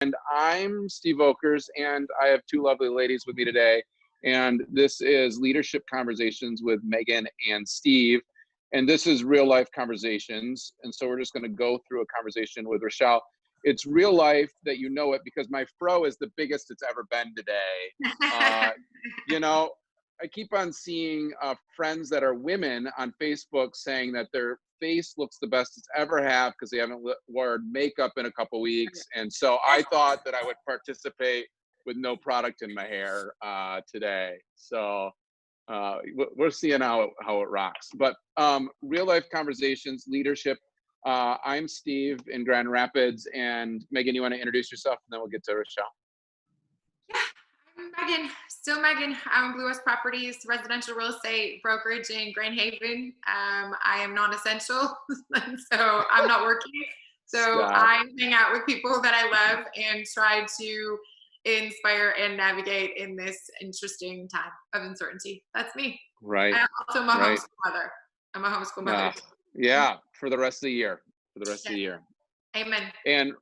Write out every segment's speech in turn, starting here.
And I'm Steve Oakers, and I have two lovely ladies with me today. And this is Leadership Conversations with Megan and Steve. And this is real life conversations. And so we're just going to go through a conversation with Rachael. It's real life that you know it because my fro is the biggest it's ever been today. You know, I keep on seeing friends that are women on Facebook saying that their face looks the best it's ever have because they haven't worn makeup in a couple weeks. And so I thought that I would participate with no product in my hair today. So we're seeing how it rocks. But real life conversations, leadership. I'm Steve in Grand Rapids, and Megan, you want to introduce yourself, and then we'll get to Rachael. Yeah, I'm Megan. Still Megan. I'm Blue West Properties, residential real estate brokerage in Grand Haven. I am non-essential, so I'm not working. So I hang out with people that I love and try to inspire and navigate in this interesting time of uncertainty. That's me. Right. I'm also a homeschool mother. I'm a homeschool mother. Yeah, for the rest of the year. Amen. And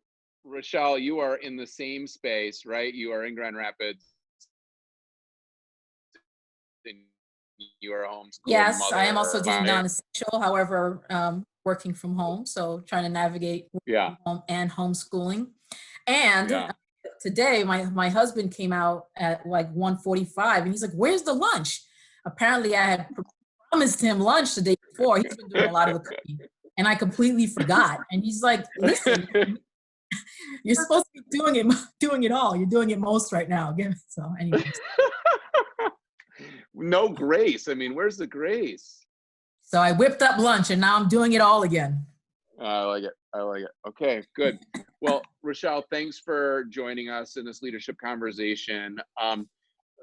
Rachael, you are in the same space, right? You are in Grand Rapids. You are a homeschool Yes, mother. I am also deemed non-essential, however, working from home. So trying to navigate home and homeschooling. And today my husband came out at like 1:45 and he's like, "Where's the lunch?" Apparently I had promised him lunch the day before. He's been doing a lot of the cooking and I completely forgot. And he's like, "Listen, you're supposed to be doing it all. You're doing it most right now." So anyways. No grace. I mean, where's the grace? So I whipped up lunch and now I'm doing it all again. I like it. Okay, good. Well, Rachael, thanks for joining us in this leadership conversation.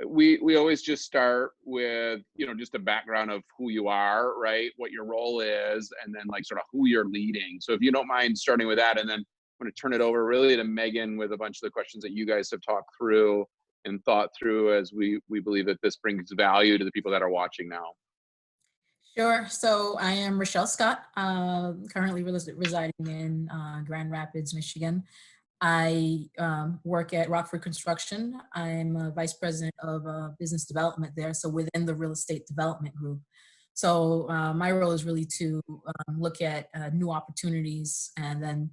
We always just start with, just a background of who you are, right? What your role is, and then like sort of who you're leading. So if you don't mind starting with that, and then I'm going to turn it over really to Megan with a bunch of the questions that you guys have talked through and thought through as we believe that this brings value to the people that are watching now. Sure. So I am Rachael Scott, currently residing in Grand Rapids, Michigan. I work at Rockford Construction. I'm a vice president of business development there, so within the real estate development group. So my role is really to look at new opportunities and then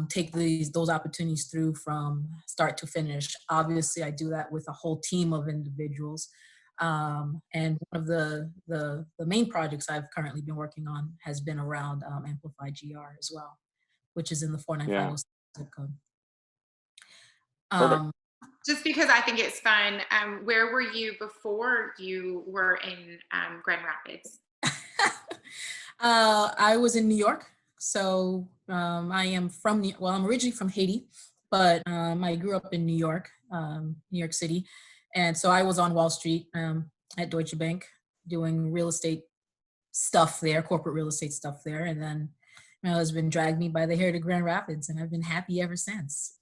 take those opportunities through from start to finish. Obviously, I do that with a whole team of individuals. And one of the main projects I've currently been working on has been around Amplify GR as well, which is in the 49506 zip code. Just because I think it's fun, where were you before you were in Grand Rapids? I was in New York. So I'm originally from Haiti, but I grew up in New York City. And so I was on Wall Street at Deutsche Bank doing real estate stuff there, corporate real estate stuff there. And then my husband dragged me by the hair to Grand Rapids, and I've been happy ever since.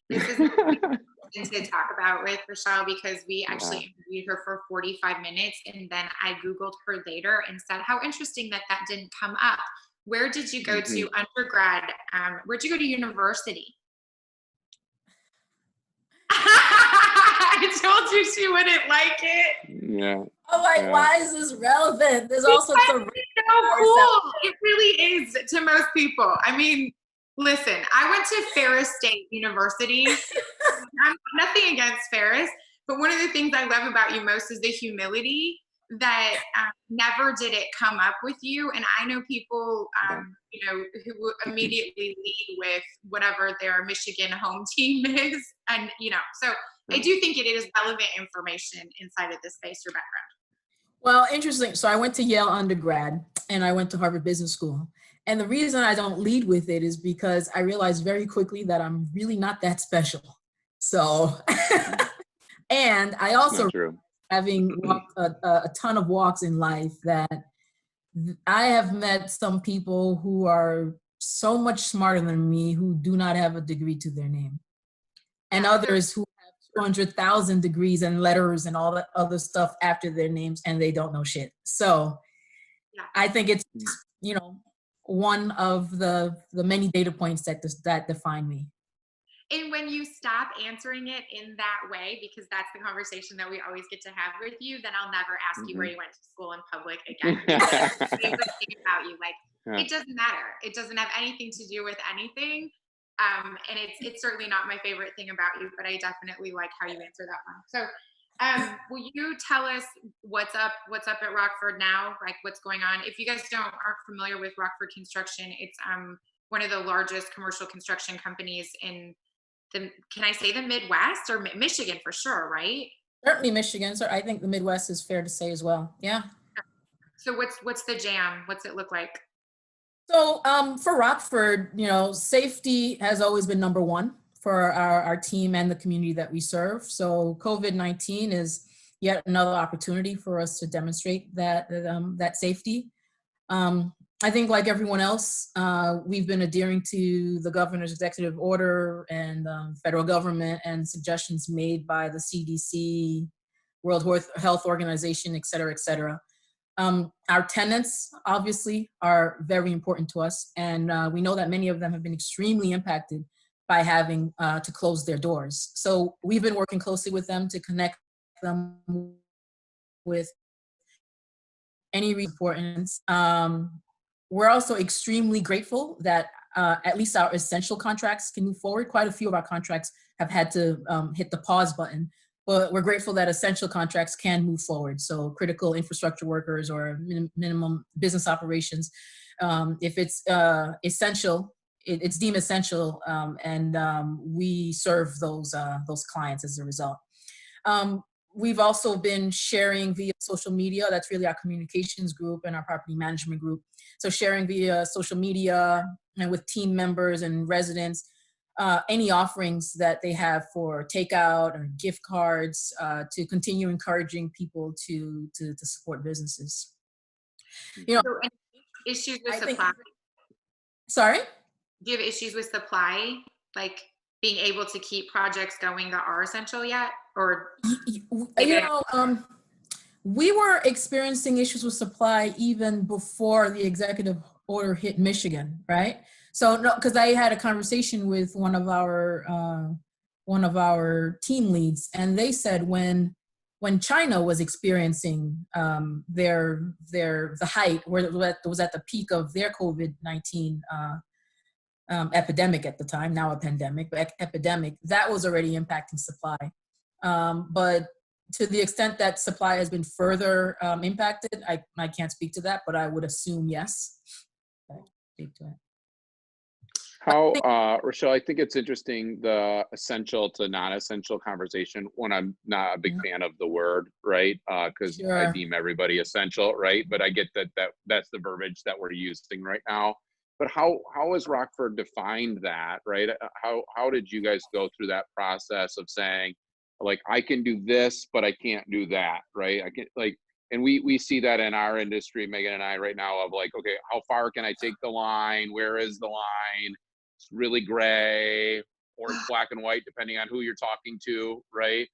This is something to talk about with Rachael because we actually interviewed her for 45 minutes, and then I Googled her later and said, how interesting that didn't come up. Where did you go to undergrad? Where'd you go to university? I told you she wouldn't like it. Yeah. I'm like, why is this relevant? There's also so cool. It really is to most people. I mean, listen, I went to Ferris State University. I'm nothing against Ferris, but one of the things I love about you most is the humility that never did it come up with you. And I know people, who immediately lead with whatever their Michigan home team is. And, so I do think it is relevant information inside of this space, your background. Well, interesting. So I went to Yale undergrad and I went to Harvard Business School. And the reason I don't lead with it is because I realized very quickly that I'm really not that special. So, and I also, having walked a ton of walks in life, that I have met some people who are so much smarter than me who do not have a degree to their name. And others who have 200,000 degrees and letters and all that other stuff after their names, and they don't know shit. So I think it's, one of the many data points that define me. And when you stop answering it in that way, because that's the conversation that we always get to have with you, then I'll never ask you where you went to school in public again. That's the favorite thing about you. Like, it doesn't matter. It doesn't have anything to do with anything. And it's certainly not my favorite thing about you, but I definitely like how you answer that one. So will you tell us what's up at Rockford now? Like, what's going on? If you guys aren't familiar with Rockford Construction, it's one of the largest commercial construction companies in can I say the Midwest or Michigan for sure, right? Certainly Michigan. So I think the Midwest is fair to say as well. Yeah. So what's the jam? What's it look like? So for Rockford, you know, safety has always been number one for our team and the community that we serve. So COVID-19 is yet another opportunity for us to demonstrate that safety. I think like everyone else, we've been adhering to the governor's executive order and federal government and suggestions made by the CDC, World Health Organization, et cetera, et cetera. Our tenants obviously are very important to us. And we know that many of them have been extremely impacted by having to close their doors. So we've been working closely with them to connect them with any importance. We're also extremely grateful that at least our essential contracts can move forward. Quite a few of our contracts have had to hit the pause button, but we're grateful that essential contracts can move forward. So critical infrastructure workers or minimum business operations, if it's essential, it's deemed essential, and we serve those clients as a result. We've also been sharing via social media. That's really our communications group and our property management group. So sharing via social media and with team members and residents, any offerings that they have for takeout or gift cards to continue encouraging people to support businesses. You know, so issues with supply. Sorry? Do you have issues with supply? Like being able to keep projects going that are essential yet? Or we were experiencing issues with supply even before the executive order hit Michigan, right? So no, because I had a conversation with one of our team leads, and they said when China was experiencing the height where it was at the peak of their COVID-19 epidemic at the time, now a pandemic, but epidemic, that was already impacting supply. But to the extent that supply has been further impacted, I can't speak to that, but I would assume yes. Speak to it. How, Rachael, I think it's interesting, the essential to non-essential conversation, when I'm not a big fan of the word, right? Because Sure. I deem everybody essential, right? But I get that's the verbiage that we're using right now. But how has Rockford defined that, right? How did you guys go through that process of saying, like, I can do this, but I can't do that, right? I can, like, and we see that in our industry, Megan and I right now, of like, okay, how far can I take the line? Where is the line? It's really gray, or it's black and white, depending on who you're talking to, right?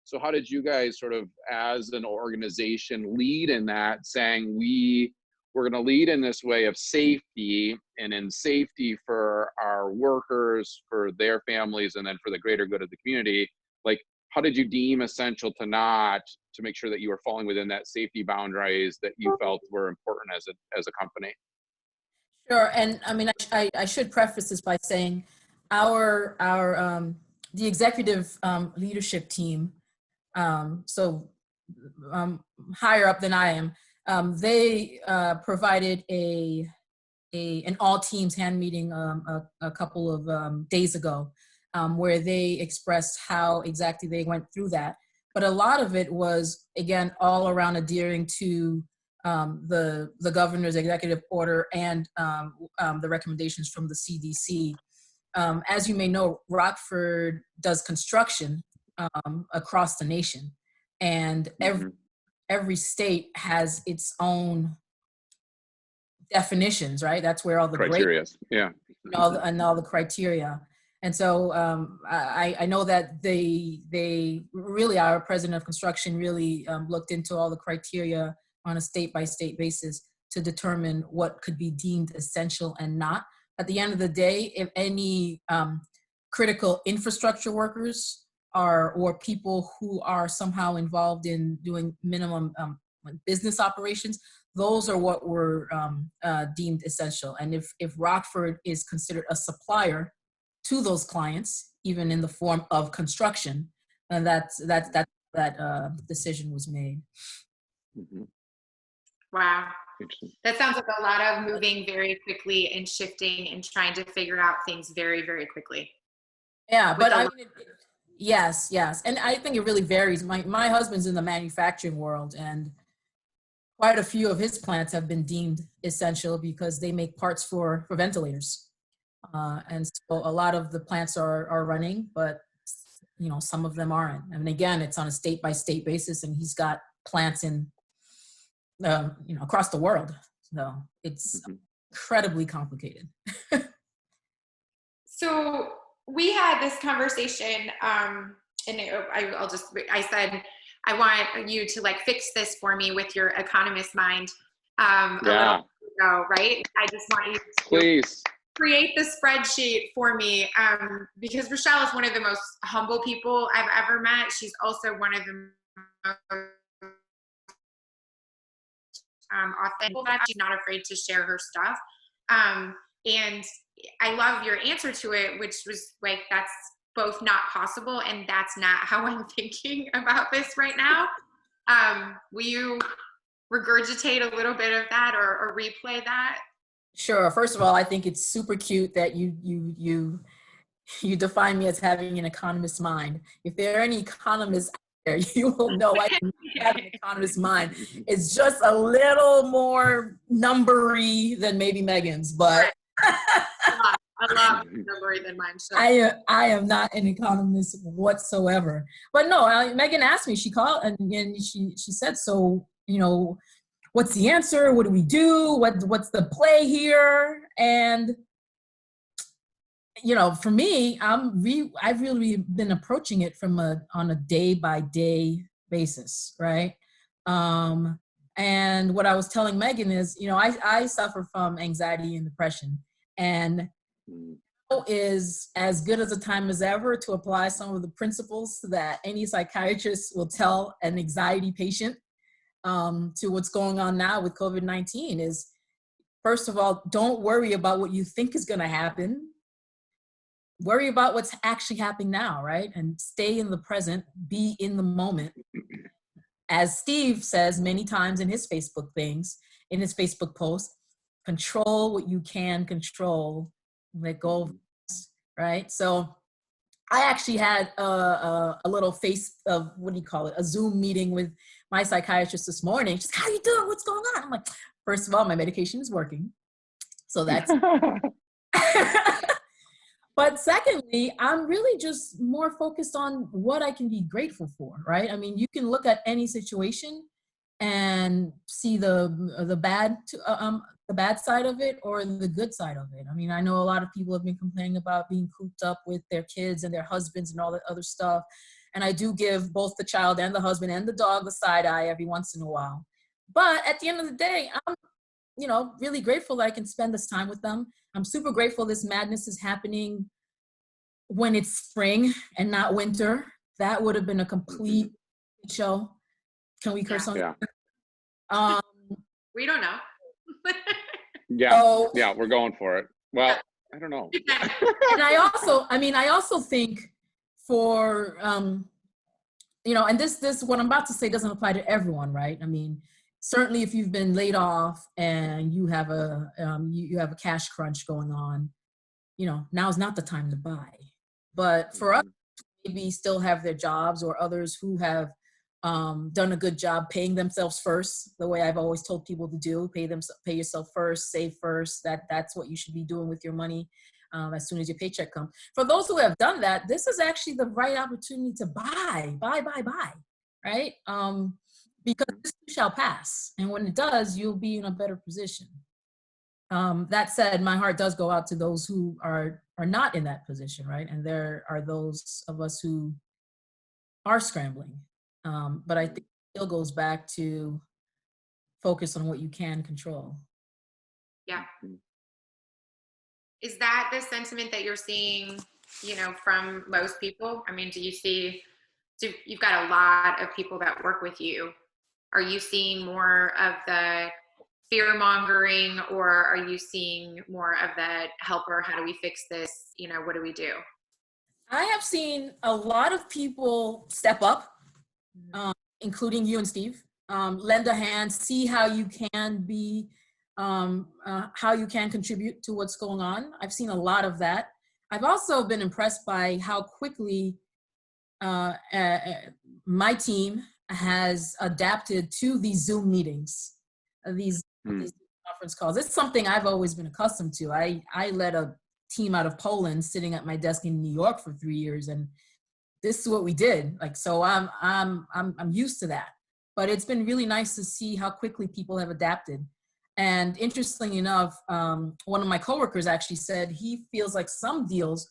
So how did you guys sort of, as an organization, lead in that, saying we're going to lead in this way of safety, and in safety for our workers, for their families, and then for the greater good of the community? Like, how did you deem essential to make sure that you were falling within that safety boundaries that you felt were important as a company? Sure, and I mean, I should preface this by saying the executive leadership team, so higher up than I am, they provided an all teams hand meeting a couple of days ago, where they expressed how exactly they went through that. But a lot of it was, again, all around adhering to the governor's executive order and the recommendations from the CDC. As you may know, Rockford does construction across the nation, and every state has its own definitions, right? That's where all the criteria, yeah, and all the criteria. And so I know that they really, our president of construction really looked into all the criteria on a state-by-state basis to determine what could be deemed essential and not. At the end of the day, if any critical infrastructure workers or people who are somehow involved in doing minimum business operations, those are what were deemed essential. And if Rockford is considered a supplier to those clients, even in the form of construction, and that decision was made. Mm-hmm. Wow. That sounds like a lot of moving very quickly and shifting and trying to figure out things very, very quickly. Yeah, but I mean, yes. And I think it really varies. My husband's in the manufacturing world, and quite a few of his plants have been deemed essential because they make parts for ventilators. And so a lot of the plants are running, but some of them aren't. I mean, again, it's on a state by state basis, and he's got plants in across the world. So it's incredibly complicated. So we had this conversation, and I said, I want you to like fix this for me with your economist mind. A little ago, right? I just want you to please create the spreadsheet for me, because Rachael is one of the most humble people I've ever met. She's also one of the most authentic. She's not afraid to share her stuff. And I love your answer to it, which was like, that's both not possible and that's not how I'm thinking about this right now. Will you regurgitate a little bit of that or replay that? Sure. First of all, I think it's super cute that you define me as having an economist mind. If there are any economists out there, you will know I do have an economist mind. It's just a little more numbery than maybe Megan's, but a lot more numbery than mine. So. I am not an economist whatsoever. But no, Megan asked me. She called and she said, so what's the answer? What do we do? What's the play here? And for me, I've really been approaching it on a day by day basis, right? And what I was telling Megan is, I suffer from anxiety and depression, and is as good as a time as ever to apply some of the principles that any psychiatrist will tell an anxiety patient to what's going on now with COVID-19 is, first of all, don't worry about what you think is going to happen. Worry about what's actually happening now, right? And stay in the present, be in the moment. As Steve says many times in his Facebook posts, control what you can control, let go of this, right? So I actually had a little a Zoom meeting with my psychiatrist this morning. She's like, how you doing? What's going on? I'm like, first of all, my medication is working. So that's, but secondly, I'm really just more focused on what I can be grateful for, right? I mean, you can look at any situation and see the bad side of it or the good side of it. I mean, I know a lot of people have been complaining about being cooped up with their kids and their husbands and all that other stuff. And I do give both the child and the husband and the dog the side eye every once in a while. But at the end of the day, I'm, really grateful that I can spend this time with them. I'm super grateful this madness is happening when it's spring and not winter. That would have been a complete show. Can we curse on that? We don't know. Yeah, we're going for it. Well, I don't know. And I also think for, and this, what I'm about to say doesn't apply to everyone, right? I mean, certainly if you've been laid off and you have you have a cash crunch going on, now's not the time to buy. But for others who maybe still have their jobs, or others who have done a good job paying themselves first, the way I've always told people to do, pay yourself first, save first. That's what you should be doing with your money as soon as your paycheck comes. For those who have done that, this is actually the right opportunity to buy, right? Because this too shall pass. And when it does, you'll be in a better position. That said, my heart does go out to those who are not in that position, right? And there are those of us who are scrambling. But I think it still goes back to focus on what you can control. Yeah. Is that the sentiment that you're seeing from most people? I mean, you've got a lot of people that work with you. Are you seeing more of the fear mongering, or are you seeing more of the helper? How do we fix this? What do we do? I have seen a lot of people step up, including you and Steve, lend a hand, see how you can be, how you can contribute to what's going on. I've seen a lot of that. I've also been impressed by how quickly my team has adapted to these Zoom meetings, these conference calls. It's something I've always been accustomed to. I led a team out of Poland sitting at my desk in New York for 3 years, and this is what we did. So I'm used to that. But it's been really nice to see how quickly people have adapted. And interestingly enough, one of my coworkers actually said he feels like some deals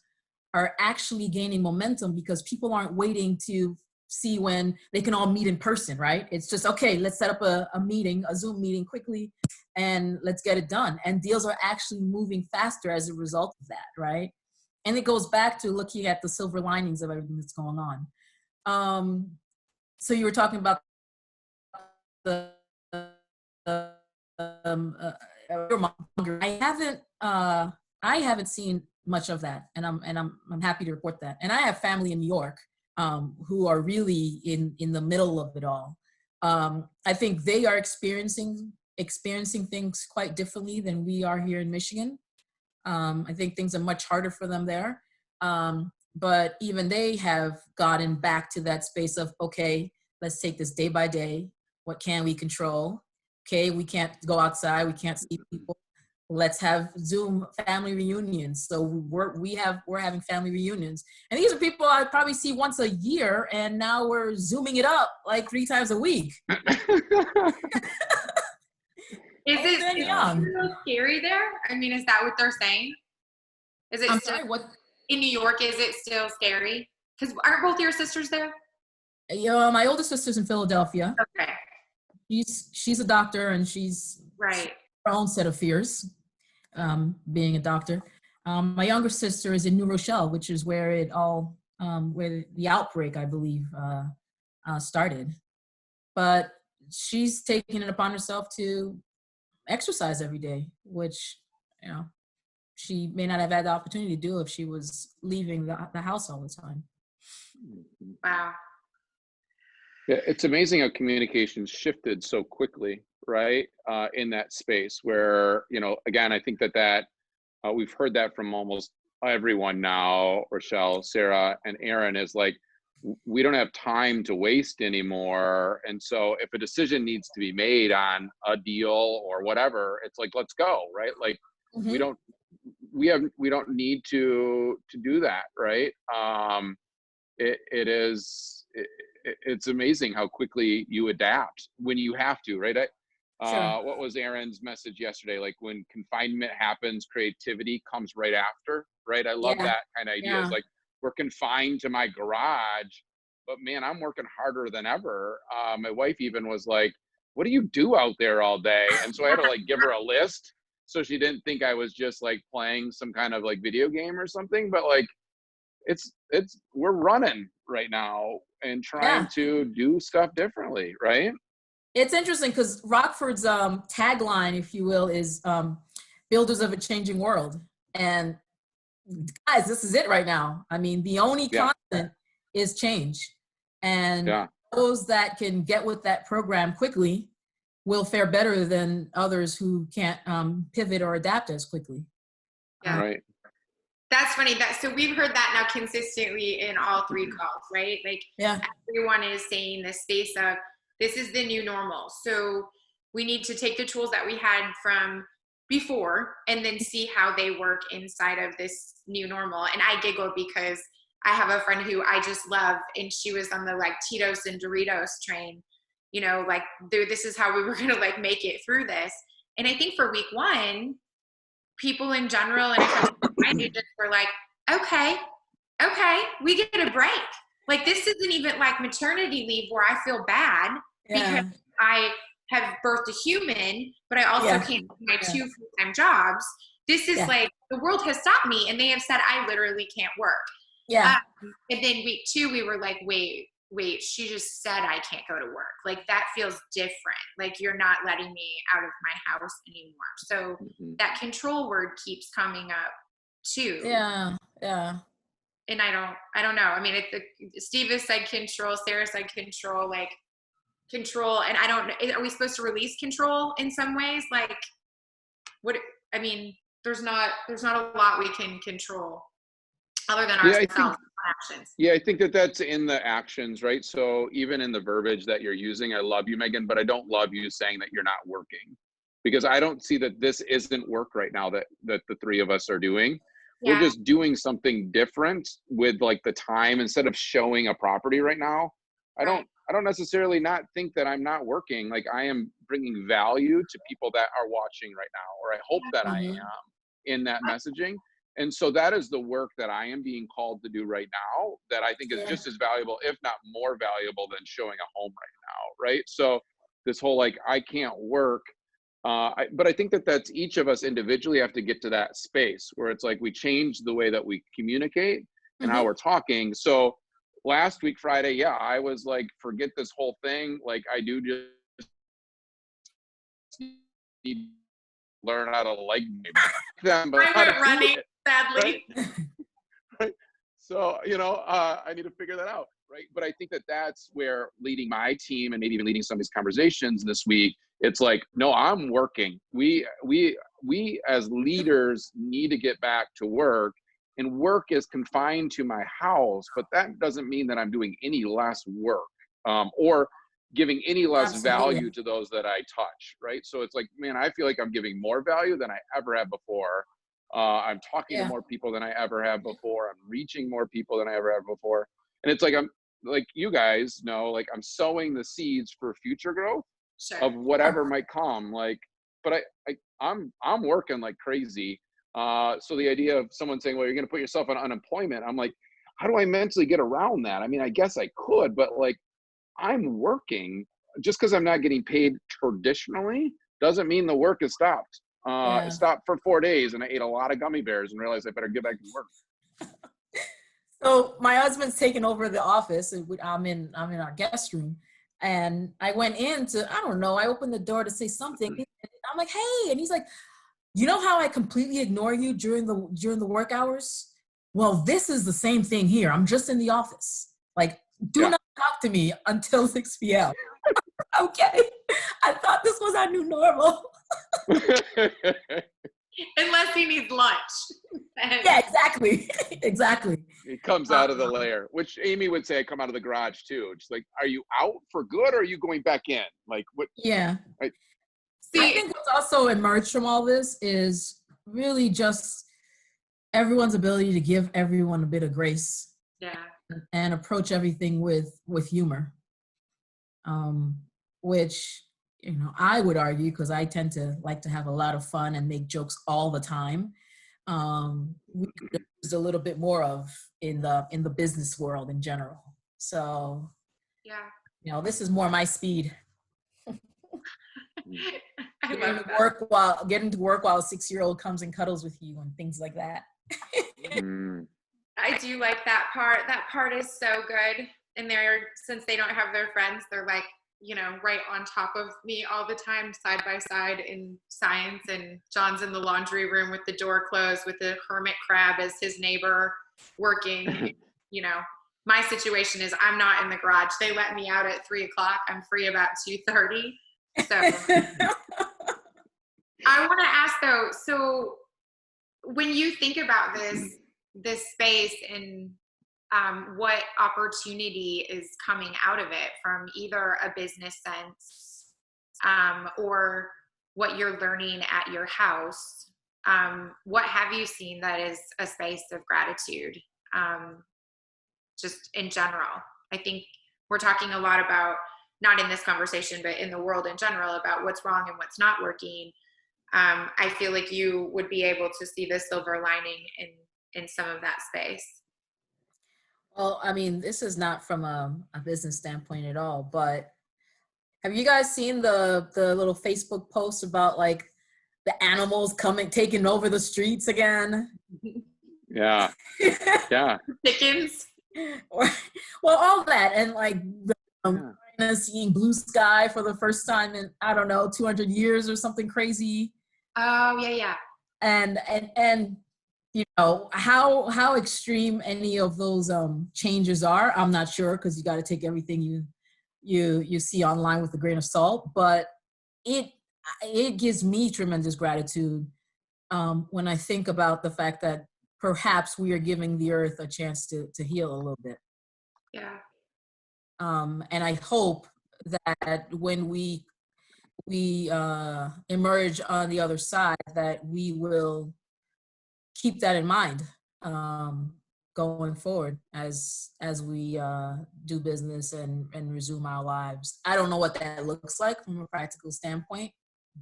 are actually gaining momentum because people aren't waiting to see when they can all meet in person, right? It's just, okay, let's set up a meeting, a Zoom meeting quickly, and let's get it done. And deals are actually moving faster as a result of that, right? And it goes back to looking at the silver linings of everything that's going on. So you were talking about I haven't seen much of that, and I'm happy to report that. And I have family in New York who are really in the middle of it all. I think they are experiencing things quite differently than we are here in Michigan. I think things are much harder for them there. But even they have gotten back to that space of, okay, let's take this day by day. What can we control? Okay, we can't go outside. We can't see people. Let's have Zoom family reunions. So we're having family reunions. And these are people I probably see once a year, and now we're Zooming it up like 3 times a week. Is it still scary there? I mean, is that what they're saying? Is it in New York, is it still scary? Because aren't both your sisters there? My oldest sister's in Philadelphia. Okay. She's a doctor, and she's right. Her own set of fears, being a doctor. My younger sister is in New Rochelle, which is where it all, where the outbreak, I believe, started. But she's taking it upon herself to exercise every day, which, she may not have had the opportunity to do if she was leaving the house all the time. Wow. Yeah, it's amazing how communication shifted so quickly, right? In that space where, again, I think that we've heard that from almost everyone now, Rachael, Sarah, and Aaron, is like, we don't have time to waste anymore. And so if a decision needs to be made on a deal or whatever, it's like, let's go, right? Like, we don't need to do that, right? It's amazing how quickly you adapt when you have to, right? Sure. What was Aaron's message yesterday? Like, when confinement happens, creativity comes right after, right? I love that kind of idea. Yeah. It's like, we're confined to my garage, but man, I'm working harder than ever. My wife even was like, what do you do out there all day? And so I had to like give her a list so she didn't think I was just like playing some kind of like video game or something. But like, we're running right now and trying to do stuff differently, right? It's interesting because Rockford's tagline, if you will, is builders of a changing world. And guys, this is it right now. I mean, the only constant is change. And those that can get with that program quickly will fare better than others who can't pivot or adapt as quickly. Yeah. Right. That's funny. So we've heard that now consistently in all 3 calls, right? Like, everyone is saying this space of, this is the new normal. So we need to take the tools that we had from before and then see how they work inside of this new normal. And I giggle because I have a friend who I just love, and she was on the like Tito's and Doritos train, like this is how we were going to like make it through this. And I think for week 1, people in general and agents were like, okay, we get a break. Like, this isn't even like maternity leave where I feel bad because I have birthed a human, but I also can't do my 2 full-time jobs. this is like, the world has stopped me and they have said, I literally can't work. Yeah. And then week 2, we were like, wait, she just said I can't go to work. Like, that feels different. Like, you're not letting me out of my house anymore. So that control word keeps coming up too. Yeah. Yeah. And I don't know. I mean, Steve has said control, Sarah said control, like control. And I don't know, are we supposed to release control in some ways? Like, what, I mean, there's not a lot we can control other than ourselves. Actions. Yeah, I think that's in the actions, right? So even in the verbiage that you're using, I love you, Megan, but I don't love you saying that you're not working, because I don't see that this isn't work right now that the 3 of us are doing. Yeah. We're just doing something different with like the time. Instead of showing a property right now, I don't necessarily not think that I'm not working. Like, I am bringing value to people that are watching right now, or I hope that I am in that messaging. And so that is the work that I am being called to do right now, that I think is just as valuable, if not more valuable, than showing a home right now, right? So this whole, like, I can't work, but I think that that's each of us individually have to get to that space where it's like we change the way that we communicate and how we're talking. So last week, Friday, I was like, forget this whole thing. Like, I do just need to learn how to like them, but I went running. Sadly. Right? So, I need to figure that out, right? But I think that that's where leading my team and maybe even leading some of these conversations this week, it's like, no, I'm working. We as leaders need to get back to work, and work is confined to my house, but that doesn't mean that I'm doing any less work or giving any less value to those that I touch, right? So it's like, man, I feel like I'm giving more value than I ever have before. I'm talking to more people than I ever have before. I'm reaching more people than I ever have before. And it's like, I'm like, you guys know, like, I'm sowing the seeds for future growth of whatever might come. Like, but I'm working like crazy. So the idea of someone saying, well, you're going to put yourself on unemployment. I'm like, how do I mentally get around that? I mean, I guess I could, but like, I'm working. Just because I'm not getting paid traditionally doesn't mean the work has stopped. I stopped for 4 days and I ate a lot of gummy bears and realized I better get back to work. So my husband's taken over the office, and I'm in our guest room, and I went in to, I don't know, I opened the door to say something. And I'm like, hey, and he's like, you know how I completely ignore you during the work hours? Well, this is the same thing here. I'm just in the office. Like, do not talk to me until 6 p.m. Okay. I thought this was our new normal. Unless he needs lunch. Yeah, exactly. Exactly. It comes out of the lair, which Amy would say, I come out of the garage too. Just like, are you out for good or are you going back in? Like, what? Yeah. Right? See, I think what's also emerged from all this is really just everyone's ability to give everyone a bit of grace. Yeah. And approach everything with humor. Which, I would argue, because I tend to like to have a lot of fun and make jokes all the time. We could use a little bit more of in the business world in general. So, this is more my speed. Getting to work while a 6-year-old comes and cuddles with you and things like that. I do like that part. That part is so good. And since they don't have their friends, they're like, right on top of me all the time, side by side in science. And John's in the laundry room with the door closed with the hermit crab as his neighbor working. My situation is I'm not in the garage. They let me out at 3:00. I'm free about 2:30. So I want to ask though, so when you think about this space and what opportunity is coming out of it from either a business sense or what you're learning at your house, what have you seen that is a space of gratitude, just in general? I think we're talking a lot about, not in this conversation, but in the world in general, about what's wrong and what's not working. I feel like you would be able to see the silver lining in some of that space. Well, I mean, this is not from a business standpoint at all, but have you guys seen the little Facebook post about like the animals coming, taking over the streets again. Yeah. Yeah. Chickens. Well, all that, and like seeing blue sky for the first time in, I don't know, 200 years or something crazy. Oh, yeah. And you know, how extreme any of those changes are, I'm not sure, because you got to take everything you see online with a grain of salt. But it gives me tremendous gratitude when I think about the fact that perhaps we are giving the earth a chance to heal a little bit. Yeah. And I hope that when we emerge on the other side, that we will keep that in mind going forward as we do business and resume our lives. I don't know what that looks like from a practical standpoint,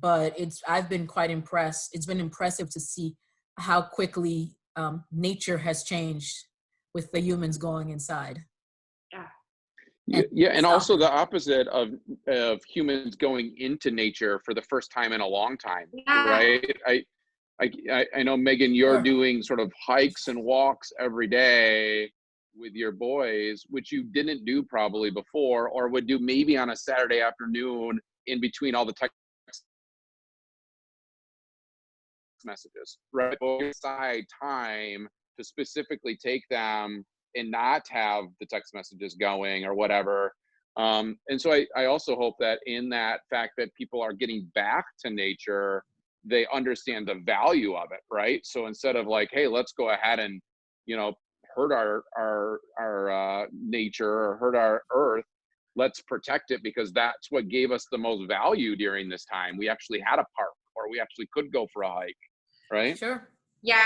but I've been quite impressed. It's been impressive to see how quickly nature has changed with the humans going inside. Yeah, and also the opposite of humans going into nature for the first time in a long time, right? I know, Megan, you're doing sort of hikes and walks every day with your boys, which you didn't do probably before, or would do maybe on a Saturday afternoon in between all the text messages, right? Aside time to specifically take them and not have the text messages going or whatever. And so I also hope that in that fact that people are getting back to nature, they understand the value of it, right? So instead of like, hey, let's go ahead and, you know, hurt our nature or hurt our earth, let's protect it, because that's what gave us the most value during this time. We actually had a park, or we actually could go for a hike, right? Sure. Yeah,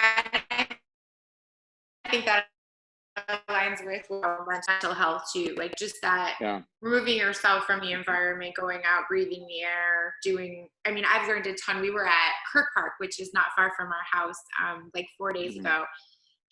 I think that aligns with mental health too, like just that removing yourself from the environment, going out, breathing the air, I've learned a ton. We were at Kirk Park, which is not far from our house, like 4 days ago,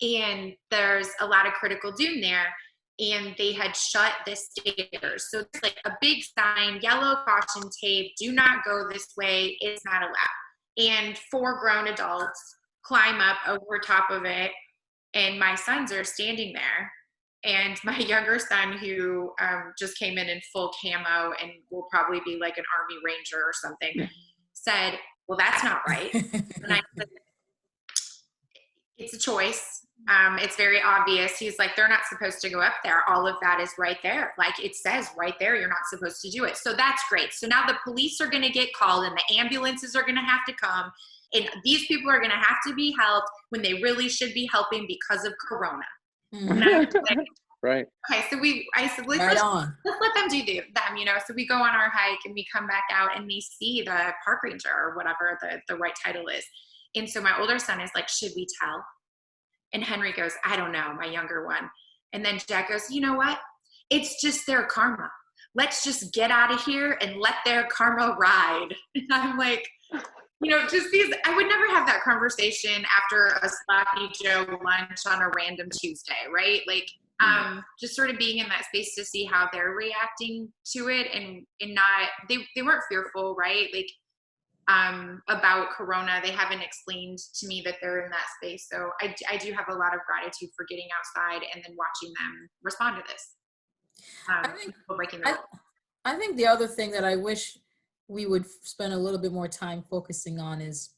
and there's a lot of critical dune there, and they had shut the stairs, so it's like a big sign, yellow caution tape, do not go this way, it's not allowed, and 4 grown adults climb up over top of it. And my sons are standing there, and my younger son, who just came in full camo and will probably be like an Army Ranger or something, said, well, that's not right. And I said, it's a choice. It's very obvious. He's like, they're not supposed to go up there. All of that is right there. Like it says right there, you're not supposed to do it. So that's great. So now the police are going to get called and the ambulances are going to have to come. And these people are going to have to be helped when they really should be helping because of Corona. Right. Okay, so I said, let's let them do them, you know. So we go on our hike and we come back out and we see the park ranger or whatever the right title is. And so my older son is like, should we tell? And Henry goes, I don't know, my younger one. And then Jack goes, you know what? It's just their karma. Let's just get out of here and let their karma ride. And I'm like, you know, just these, I would never have that conversation after a sloppy Joe lunch on a random Tuesday, right? Like, just sort of being in that space to see how they're reacting to it and not, they weren't fearful, right? Like, about Corona, they haven't explained to me that they're in that space. So I do have a lot of gratitude for getting outside and then watching them respond to this. I think the other thing that I wish we would spend a little bit more time focusing on is,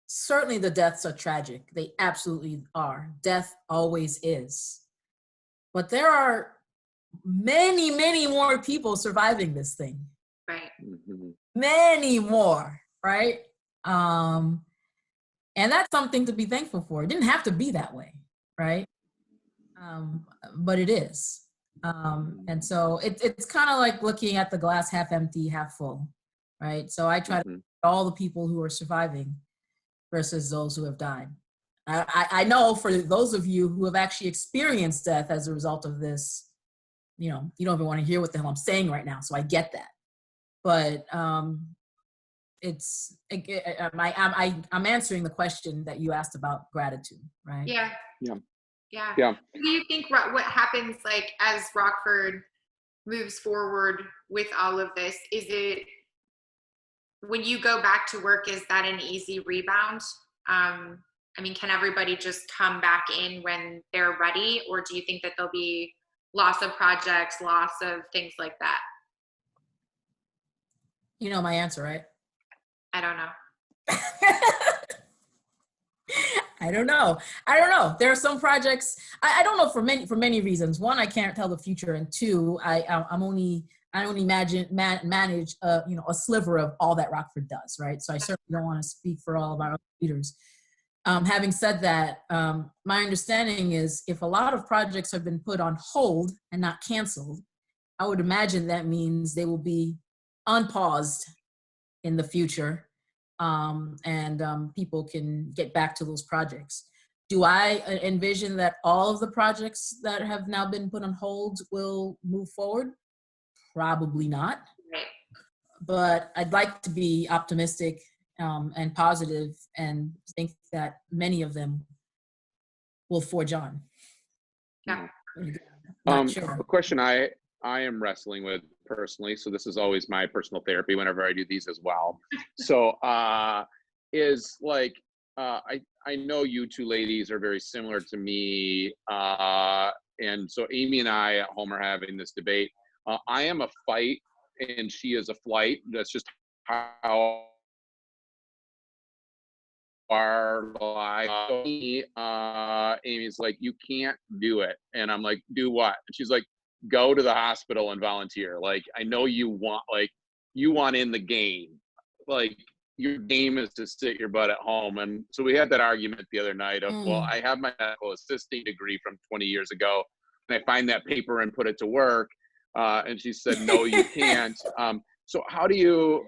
certainly the deaths are tragic. They absolutely are. Death always is. But there are many, many more people surviving this thing. Right. Many more, right? And that's something to be thankful for. It didn't have to be that way, right? But it is. And so it's kind of like looking at the glass half empty, half full, right? So I try to look at all the people who are surviving versus those who have died. I know for those of you who have actually experienced death as a result of this, you know, you don't even want to hear what the hell I'm saying right now, so I get that. But I'm answering the question that you asked about gratitude, right? Yeah. What do you think what happens, like, as Rockford moves forward with all of this? Is it when you go back to work, is that an easy rebound? I mean, can everybody just come back in when they're ready, or do you think that there'll be loss of projects, loss of things like that? You know my answer, right? I don't know. I don't know. There are some projects I don't know for many reasons. One, I can't tell the future, and two, I only manage a sliver of all that Rockford does, right? So I certainly don't want to speak for all of our leaders. Having said that, my understanding is if a lot of projects have been put on hold and not canceled, I would imagine that means they will be unpaused in the future, and people can get back to those projects. Do I envision that all of the projects that have now been put on hold will move forward? Probably not. Right. But I'd like to be optimistic and positive and think that many of them will forge on. Yeah. Not sure. A question I am wrestling with personally, so this is always my personal therapy whenever I do these as well. So is like, I know you two ladies are very similar to me. And so Amy and I at home are having this debate. I am a fight and she is a flight. That's just how our life. Amy's like, you can't do it. And I'm like, do what? And she's like, go to the hospital and volunteer. Like, I know you want in the game. Like, your game is to sit your butt at home. And so we had that argument the other night of, well, I have my medical assisting degree from 20 years ago, and I find that paper and put it to work. And she said, no, you can't. So how do you,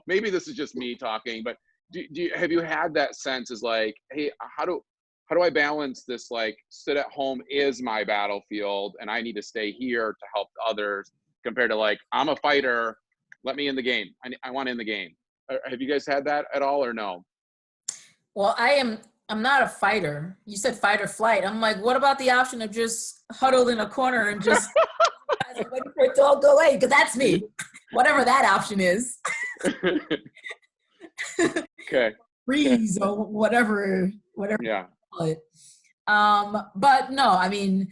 maybe this is just me talking, but have you had that sense as like, hey, how do I balance this? Like, sit at home is my battlefield and I need to stay here to help others, compared to like, I'm a fighter, let me in the game. I want in the game. Have you guys had that at all or no? Well, I'm not a fighter. You said fight or flight. I'm like, what about the option of just huddled in a corner and just waiting for it to all go away? Because that's me. Whatever that option is. Okay. Freeze or whatever. Yeah. But no, I mean,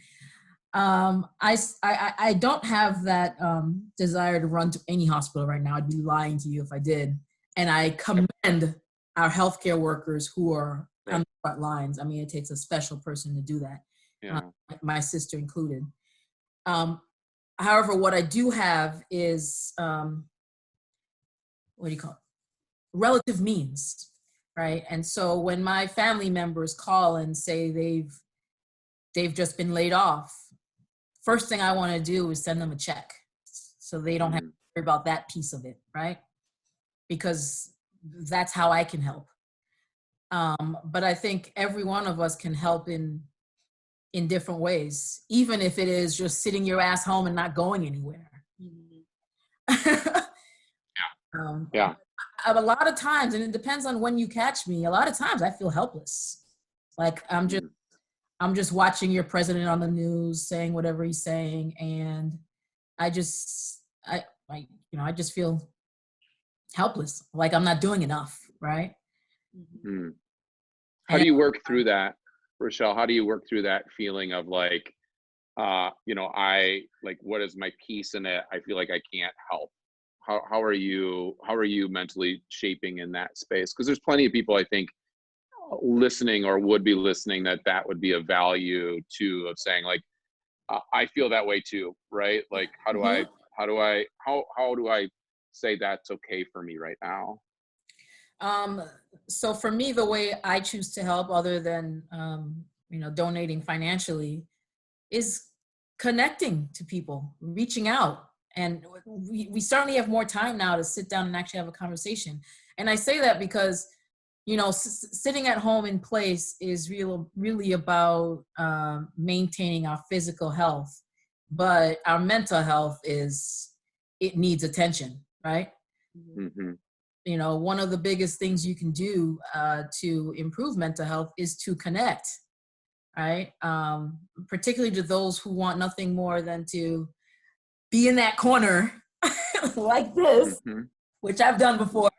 I don't have that desire to run to any hospital right now. I'd be lying to you if I did. And I commend our healthcare workers who are on the front lines. I mean, it takes a special person to do that. Yeah. My sister included. However, what I do have is, what do you call it? Relative means, right? And so when my family members call and say they've just been laid off, first thing I want to do is send them a check so they don't have to worry about that piece of it, right? Because that's how I can help. But I think every one of us can help in different ways, even if it is just sitting your ass home and not going anywhere. Yeah. A lot of times, and it depends on when you catch me, a lot of times I feel helpless. Like I'm just watching your president on the news saying whatever he's saying, and I just feel helpless. Like I'm not doing enough, right? How do you work through that, Rachael? How do you work through that feeling of like, what is my piece in it? I feel like I can't help. How are you mentally shaping in that space? Because there's plenty of people I think listening or would be listening that would be a value too, of saying like, I feel that way too, right? Like how do I say that's okay for me right now? So for me, the way I choose to help, other than donating financially, is connecting to people, reaching out. And we certainly have more time now to sit down and actually have a conversation. And I say that because, sitting at home in place is really about maintaining our physical health, but our mental health it needs attention, right? Mm-hmm. One of the biggest things you can do to improve mental health is to connect, right? Particularly to those who want nothing more than to be in that corner like this which I've done before,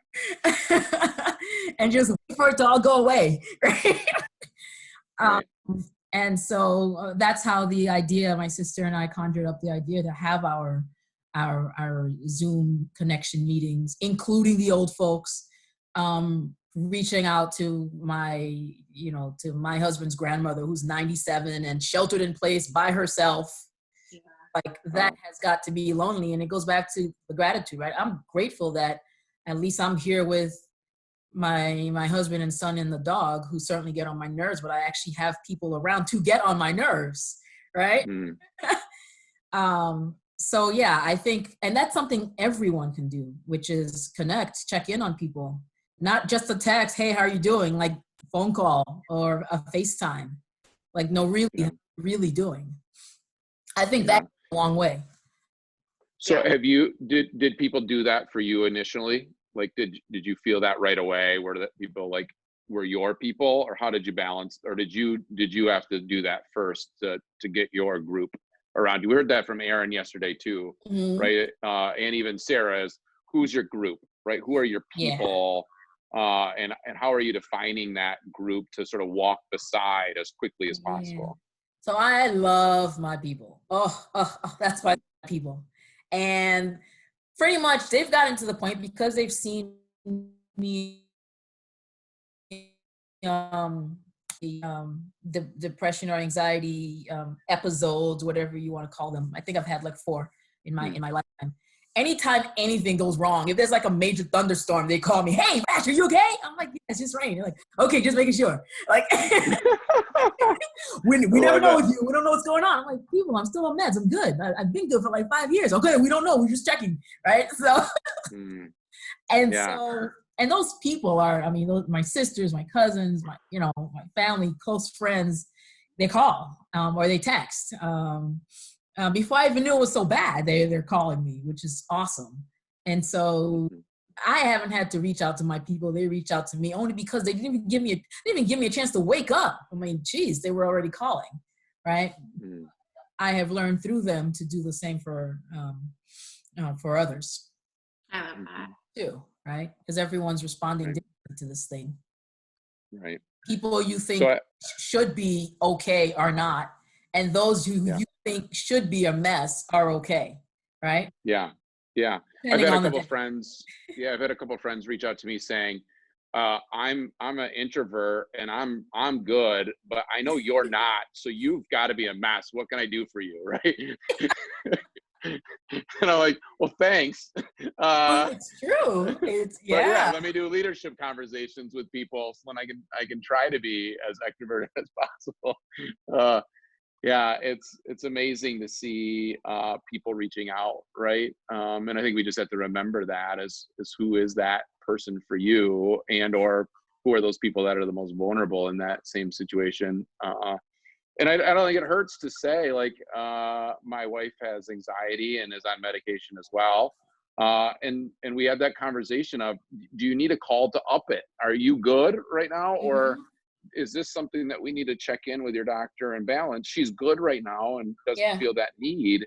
and just wait for it to all go away. Right? Right. And so that's how the idea, my sister and I conjured up the idea to have our Zoom connection meetings, including the old folks, reaching out to to my husband's grandmother, who's 97 and sheltered in place by herself. Yeah. Like that has got to be lonely. And it goes back to the gratitude, right? I'm grateful that at least I'm here with my husband and son and the dog, who certainly get on my nerves, but I actually have people around to get on my nerves, right? So yeah, I think, and that's something everyone can do, which is connect, check in on people, not just a text, hey, how are you doing? Like phone call or a FaceTime, like no, really doing. I think that's a long way. So did people do that for you initially? Like, did you feel that right away? Were that people like, were your people, or how did you balance, or did you have to do that first to get your group around you? We heard that from Aaron yesterday too, right? And even Sarah's, who's your group, right? Who are your people? And how are you defining that group to sort of walk beside as quickly as possible? So I love my people. That's my people. And pretty much they've gotten to the point, because they've seen me the depression or anxiety episodes, whatever you want to call them. I think I've had like 4 in my lifetime. Anytime anything goes wrong, if there's like a major thunderstorm, they call me, hey, Rash, are you okay? I'm like, yeah, it's just rain. They're like, okay, just making sure. Like, we never know with you. We don't know what's going on. I'm like, people, I'm still on meds. I'm good. I've been good for like 5 years. Okay, we don't know. We're just checking, right? So, and those people are, I mean, my sisters, my cousins, my family, close friends, they call or they text. Before I even knew it was so bad, they're calling me, which is awesome. And so I haven't had to reach out to my people. They reach out to me only because they didn't even give me a chance to wake up. I mean, geez, they were already calling, right? I have learned through them to do the same for others. I love that too, right? Because everyone's responding differently to this thing. Right. People you think should be okay are not, and those who you think should be a mess are okay, right? Yeah. I've had a couple of friends. Yeah, I've had a couple of friends reach out to me saying, I'm an introvert and I'm good, but I know you're not, so you've got to be a mess. What can I do for you, right? And I'm like, well, thanks. It's true. But let me do leadership conversations with people so then I can try to be as extroverted as possible. It's amazing to see people reaching out, right? And I think we just have to remember that as who is that person for you, and or who are those people that are the most vulnerable in that same situation. And I don't think it hurts to say, like, my wife has anxiety and is on medication as well. And we had that conversation of, do you need a call to up it? Are you good right now? Or is this something that we need to check in with your doctor and balance? She's good right now and doesn't feel that need.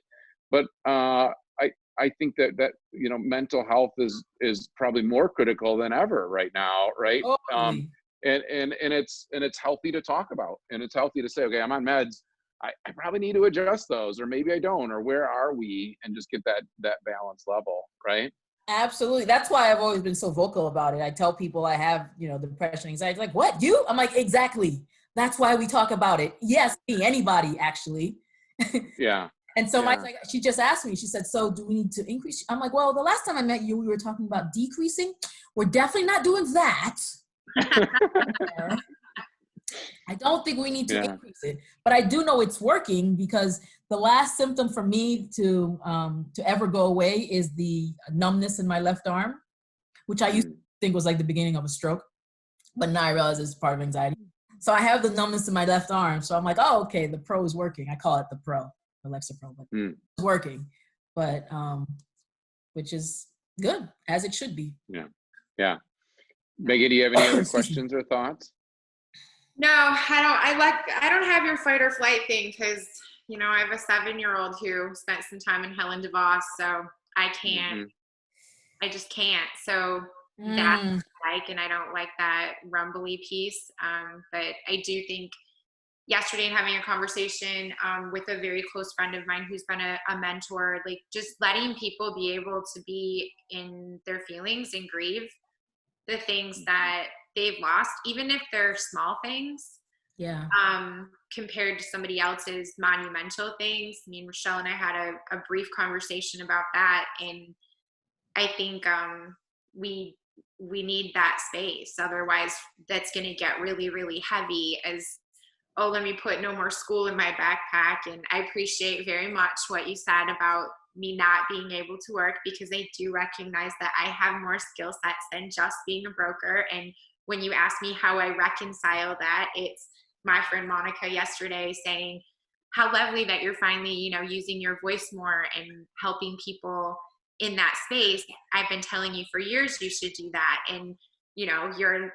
But I think that mental health is probably more critical than ever right now, right? And it's healthy to talk about, and it's healthy to say, okay, I'm on meds. I probably need to adjust those, or maybe I don't, or where are we, and just get that balance level, right? Absolutely. That's why I've always been so vocal about it. I tell people I have, depression, anxiety. Like, what, you? I'm like, exactly. That's why we talk about it. Yes, me, anybody, actually. Yeah. And so she just asked me, she said, so do we need to increase? I'm like, well, the last time I met you, we were talking about decreasing. We're definitely not doing that. I don't think we need to increase it, but I do know it's working, because the last symptom for me to ever go away is the numbness in my left arm, which I used to think was like the beginning of a stroke, but now I realize it's part of anxiety. So I have the numbness in my left arm. So I'm like, oh, okay, the pro is working. I call it the pro, Alexa Pro, but it's working, but which is good, as it should be. Yeah. Megan, do you have any other questions or thoughts? No, I don't have your fight or flight thing, because, I have a 7-year-old who spent some time in Helen DeVos, so I can't I just can't. So that's what I like, and I don't like that rumbly piece. But I do think yesterday, and having a conversation with a very close friend of mine who's been a mentor, like just letting people be able to be in their feelings and grieve the things that they've lost, even if they're small things. Yeah. Compared to somebody else's monumental things. I mean, Rachael and I had a brief conversation about that, and I think we need that space. Otherwise, that's going to get really, really heavy as, oh, let me put no more school in my backpack. And I appreciate very much what you said about me not being able to work, because I do recognize that I have more skill sets than just being a broker. And when you ask me how I reconcile that, it's my friend Monica yesterday saying how lovely that you're finally, using your voice more and helping people in that space. I've been telling you for years you should do that, and you're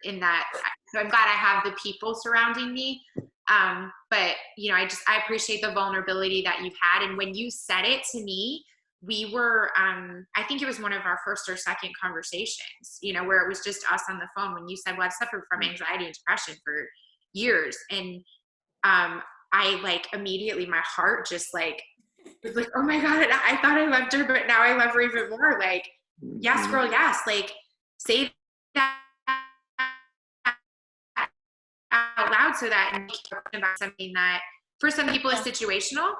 in that. So I'm glad I have the people surrounding me. But I appreciate the vulnerability that you've had. And when you said it to me, we were I think it was one of our first or second conversations, where it was just us on the phone, when you said, well, I've suffered from anxiety and depression for years. And I like immediately, my heart just like was like, oh my God, I thought I loved her, but now I love her even more. Like, yes, girl, yes. Like, say that out loud so that and about something that for some people is situational,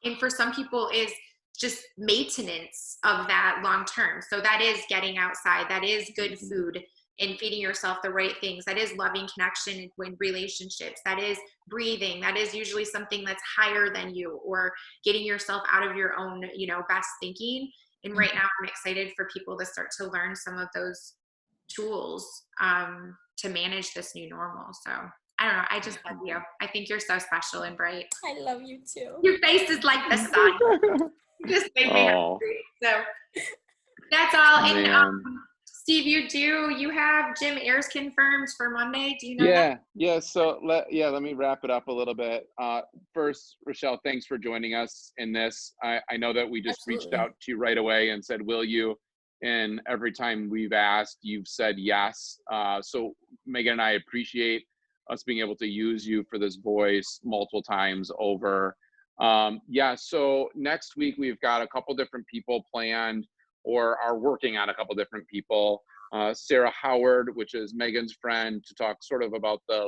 and for some people is just maintenance of that long term. So that is getting outside, that is good food and feeding yourself the right things, that is loving connection in relationships, that is breathing, that is usually something that's higher than you, or getting yourself out of your own best thinking. And right now I'm excited for people to start to learn some of those tools to manage this new normal. So I don't know, I just love you. I think you're so special and bright. I love you too. Your face is like the sun. You just make me happy. So that's all. And Steve, you have Jim Ayers confirmed for Monday. Do you know that? Yeah. So let me wrap it up a little bit. First, Rachael, thanks for joining us in this. I know that we just reached out to you right away and said, will you? And every time we've asked, you've said yes. So Megan and I appreciate us being able to use you for this voice multiple times over. So next week we've got a couple different people planned, or are working on a couple different people. Sarah Howard, which is Megan's friend, to talk sort of about the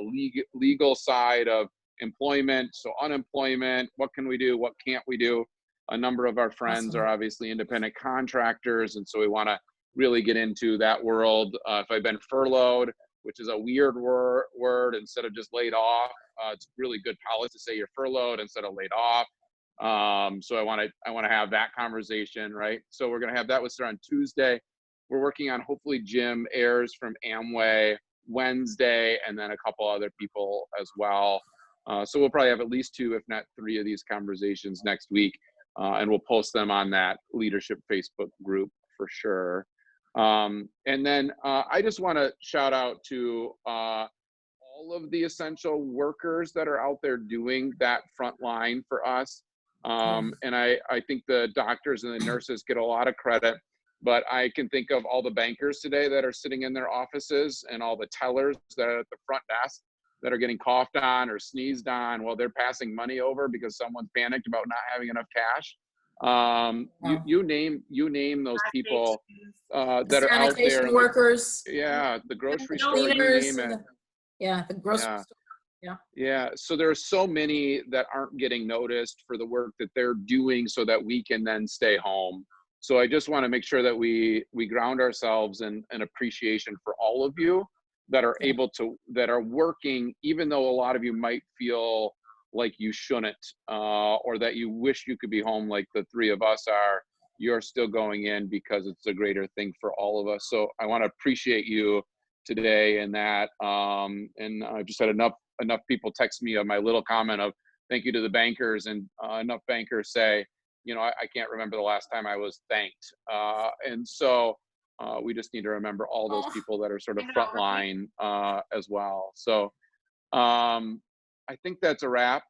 legal side of employment. So unemployment, what can we do? What can't we do? A number of our friends are obviously independent contractors, and so we want to really get into that world. If I've been furloughed, which is a weird word, instead of just laid off, it's really good policy to say you're furloughed instead of laid off. So I want to have that conversation, right? So we're going to have that with Sarah on Tuesday. We're working on hopefully Jim Ayers from Amway Wednesday, and then a couple other people as well. So we'll probably have at least 2, if not 3 of these conversations next week. And we'll post them on that leadership Facebook group for sure. And then I just want to shout out to all of the essential workers that are out there doing that front line for us. And I think the doctors and the nurses get a lot of credit, but I can think of all the bankers today that are sitting in their offices, and all the tellers that are at the front desk that are getting coughed on or sneezed on while they're passing money over because someone's panicked about not having enough cash. You name those people that are out there. Workers. Yeah, the grocery store, you name it. The grocery store. Yeah. So there are so many that aren't getting noticed for the work that they're doing so that we can then stay home. So I just want to make sure that we ground ourselves in an appreciation for all of you that are that are working, even though a lot of you might feel like you shouldn't, or that you wish you could be home like the 3 of us are. You're still going in because it's a greater thing for all of us. So I want to appreciate you today in that. And I've just had enough people text me of my little comment of thank you to the bankers, and enough bankers say, I can't remember the last time I was thanked. And so we just need to remember all those people that are sort of frontline as well. So I think that's a wrap.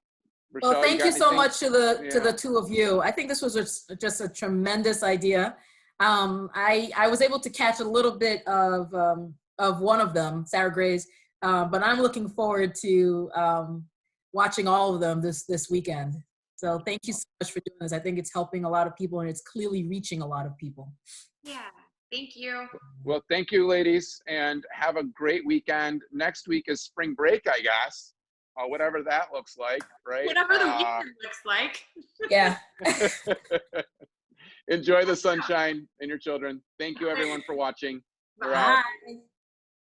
Rachael, well, thank you so much to the 2 of you. I think this was just a tremendous idea. I was able to catch a little bit of one of them, Sarah Gray's, but I'm looking forward to watching all of them this weekend. So thank you so much for doing this. I think it's helping a lot of people, and it's clearly reaching a lot of people. Yeah, thank you. Well, thank you, ladies, and have a great weekend. Next week is spring break, I guess. Whatever that looks like, right? Whatever the weekend looks like. Yeah. Enjoy the sunshine and your children. Thank you, everyone, for watching. We're out. Bye.